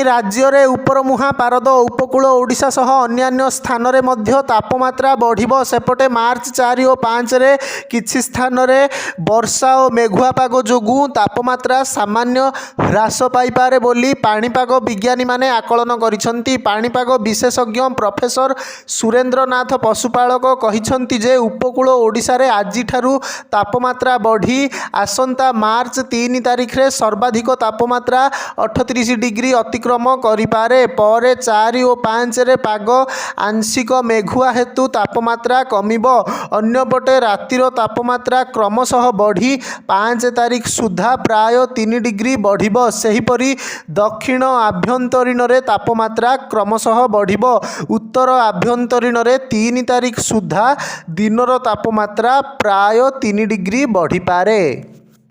राज्य उपरमुहा पारद उपकूल ओडिशा सह अन्यान्य स्थान रे मध्य तापमात्रा बढ़िबो। सेपटे मार्च 4 और 5 रे किछि स्थान रे वर्षा और मेघुआ पाग जोगु तापमात्रा सामान्य ह्रास पाइपारे बोली पाणीपाग विज्ञानी माने आकलन करिसंती। पाणीपाग विशेषज्ञ प्रोफेसर सुरेंद्रनाथ पशुपालक कहिसंती जे उपकूल ओडिशा रे आजि ठारू तापमात्रा बढ़ी आसंता मार्च 3 तारिख रे सर्वाधिक तापमात्रा 38 डिग्री अतिक्रम करिपारे। पर 4 और 5 रे पाग आंशिक मेघुआ हेतु तापमात्रा कमिबो। अन्यपटे रातिर तापमात्रा क्रमशः बढ़ी 5 तारिख सुधा प्राय 3 डिग्री बढ़िबो। सेहिपरि दक्षिण आभ्यंतरीण रे तापमात्रा क्रमशः बढ़िबो। उत्तर आभ्यंतरीण रे 3 तारिख सुधा दिनर तापमात्रा प्राय 3 डिग्री बढ़ी पारे।